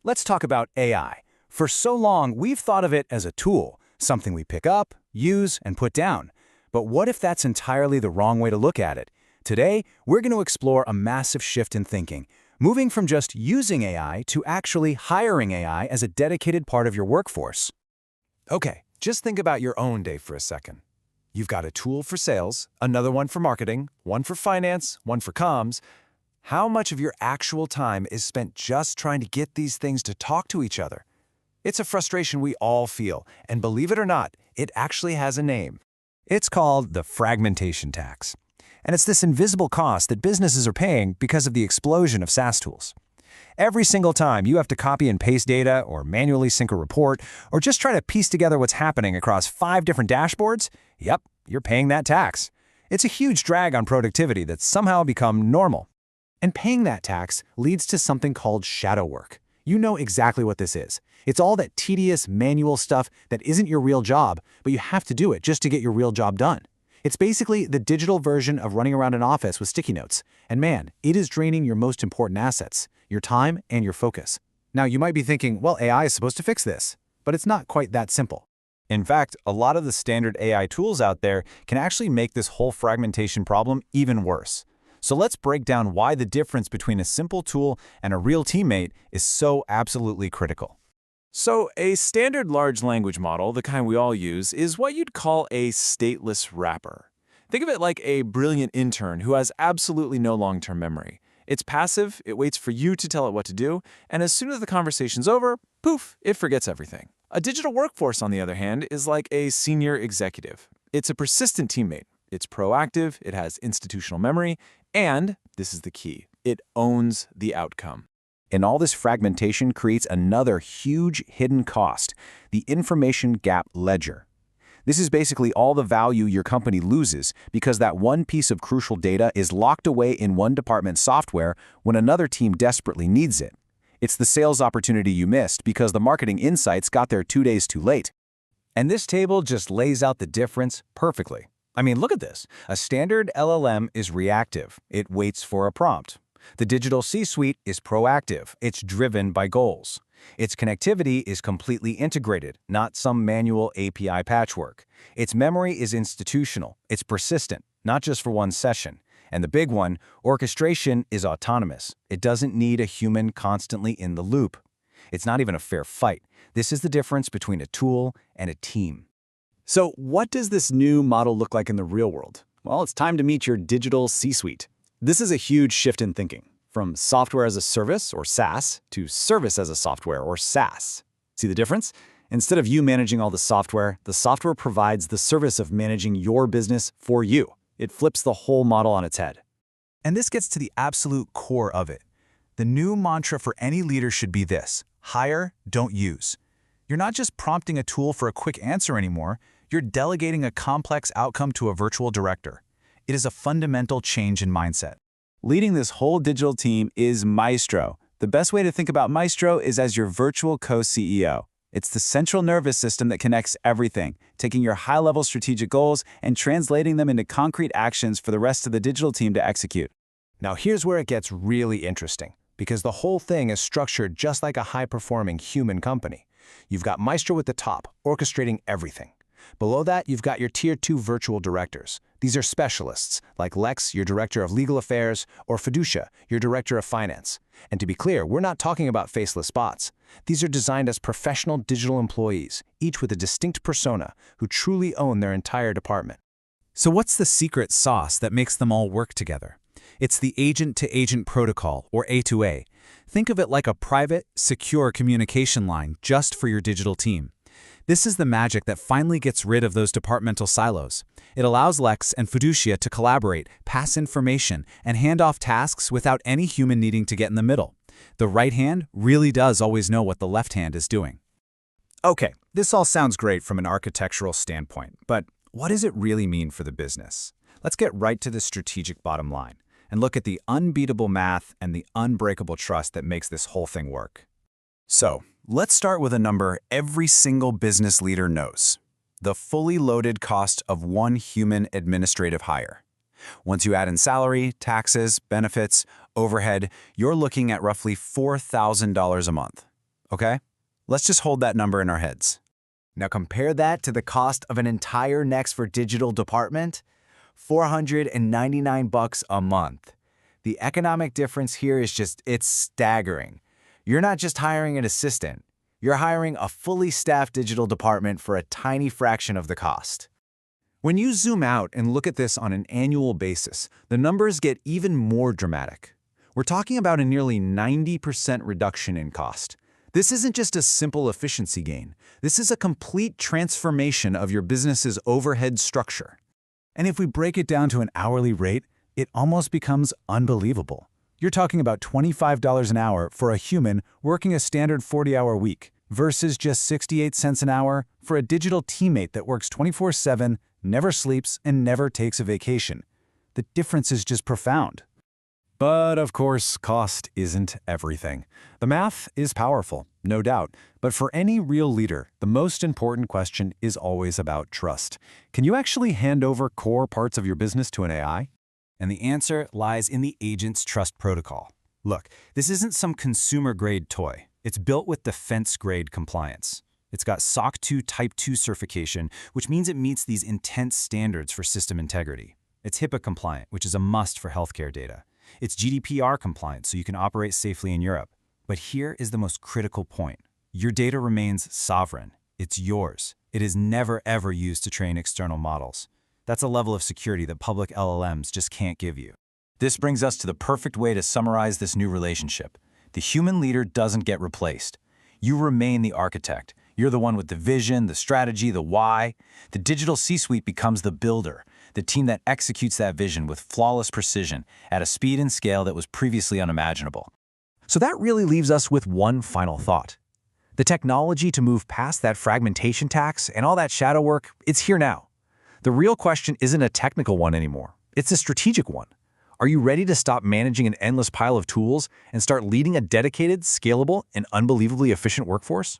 Let's talk about AI. For so long, we've thought of it as a tool, something we pick up, use, and put down. But what if that's entirely the wrong way to look at it? Today, we're going to explore a massive shift in thinking, moving from just using AI to actually hiring AI as a dedicated part of your workforce. Okay, just think about your own day for a second. You've got a tool for sales, another one for marketing, one for finance, one for comms. How much of your actual time is spent just trying to get these things to talk to each other? It's a frustration we all feel, and believe it or not, it actually has a name. It's called the Fragmentation Tax. And it's this invisible cost that businesses are paying because of the explosion of SaaS tools. Every single time you have to copy and paste data or manually sync a report or just try to piece together what's happening across 5 different dashboards, yep, you're paying that tax. It's a huge drag on productivity that's somehow become normal. And paying that tax leads to something called shadow work. You know exactly what this is. It's all that tedious manual stuff that isn't your real job, but you have to do it just to get your real job done. It's basically the digital version of running around an office with sticky notes. And man, it is draining your most important assets, your time and your focus. Now, you might be thinking, well, AI is supposed to fix this, but it's not quite that simple. In fact, a lot of the standard AI tools out there can actually make this whole fragmentation problem even worse. So let's break down why the difference between a simple tool and a real teammate is so absolutely critical. So a standard large language model, the kind we all use, is what you'd call a stateless wrapper. Think of it like a brilliant intern who has absolutely no long-term memory. It's passive, it waits for you to tell it what to do, and as soon as the conversation's over, poof, it forgets everything. A digital workforce, on the other hand, is like a senior executive. It's a persistent teammate. It's proactive, it has institutional memory, and, this is the key, it owns the outcome. And all this fragmentation creates another huge hidden cost, the information gap ledger. This is basically all the value your company loses because that one piece of crucial data is locked away in one department's software when another team desperately needs it. It's the sales opportunity you missed because the marketing insights got there 2 days too late. And this table just lays out the difference perfectly. I mean, look at this. A standard LLM is reactive. It waits for a prompt. The digital C-suite is proactive. It's driven by goals. Its connectivity is completely integrated, not some manual API patchwork. Its memory is institutional. It's persistent, not just for one session. And the big one, orchestration is autonomous. It doesn't need a human constantly in the loop. It's not even a fair fight. This is the difference between a tool and a team. So what does this new model look like in the real world? Well, it's time to meet your digital C-suite. This is a huge shift in thinking, from software as a service, or SaaS, to service as a software, or SaaS. See the difference? Instead of you managing all the software provides the service of managing your business for you. It flips the whole model on its head. And this gets to the absolute core of it. The new mantra for any leader should be this: hire, don't use. You're not just prompting a tool for a quick answer anymore, you're delegating a complex outcome to a virtual director. It is a fundamental change in mindset. Leading this whole digital team is Maestro. The best way to think about Maestro is as your virtual co-CEO. It's the central nervous system that connects everything, taking your high-level strategic goals and translating them into concrete actions for the rest of the digital team to execute. Now here's where it gets really interesting, because the whole thing is structured just like a high-performing human company. You've got Maestro at the top, orchestrating everything. Below that, you've got your Tier 2 virtual directors. These are specialists, like Lex, your Director of Legal Affairs, or Fiducia, your Director of Finance. And to be clear, we're not talking about faceless bots. These are designed as professional digital employees, each with a distinct persona, who truly own their entire department. So what's the secret sauce that makes them all work together? It's the agent-to-agent protocol, or A2A. Think of it like a private, secure communication line just for your digital team. This is the magic that finally gets rid of those departmental silos. It allows Lex and Fiducia to collaborate, pass information, and hand off tasks without any human needing to get in the middle. The right hand really does always know what the left hand is doing. Okay, this all sounds great from an architectural standpoint, but what does it really mean for the business? Let's get right to the strategic bottom line and look at the unbeatable math and the unbreakable trust that makes this whole thing work. So, let's start with a number every single business leader knows: the fully loaded cost of one human administrative hire. Once you add in salary, taxes, benefits, overhead, you're looking at roughly $4,000 a month. okay? Let's just hold that number in our heads. Now compare that to the cost of an entire Nextvert digital department, $499 a month. The economic difference here is it's staggering. You're not just hiring an assistant, you're hiring a fully staffed digital department for a tiny fraction of the cost. When you zoom out and look at this on an annual basis, the numbers get even more dramatic. We're talking about a nearly 90% reduction in cost. This isn't just a simple efficiency gain. This is a complete transformation of your business's overhead structure. And if we break it down to an hourly rate, it almost becomes unbelievable. You're talking about $25 an hour for a human working a standard 40-hour week versus just 68 cents an hour for a digital teammate that works 24/7, never sleeps, and never takes a vacation. The difference is just profound. But of course, cost isn't everything. The math is powerful, no doubt, but for any real leader, the most important question is always about trust. Can you actually hand over core parts of your business to an AI? And the answer lies in the Agent's Trust Protocol. Look, this isn't some consumer-grade toy. It's built with defense-grade compliance. It's got SOC 2 Type 2 certification, which means it meets these intense standards for system integrity. It's HIPAA compliant, which is a must for healthcare data. It's GDPR compliant, so you can operate safely in Europe. But here is the most critical point. Your data remains sovereign. It's yours. It is never, ever used to train external models. That's a level of security that public LLMs just can't give you. This brings us to the perfect way to summarize this new relationship. The human leader doesn't get replaced. You remain the architect. You're the one with the vision, the strategy, the why. The digital C-suite becomes the builder, the team that executes that vision with flawless precision at a speed and scale that was previously unimaginable. So that really leaves us with one final thought. The technology to move past that fragmentation tax and all that shadow work, it's here now. The real question isn't a technical one anymore. It's a strategic one. Are you ready to stop managing an endless pile of tools and start leading a dedicated, scalable, and unbelievably efficient workforce?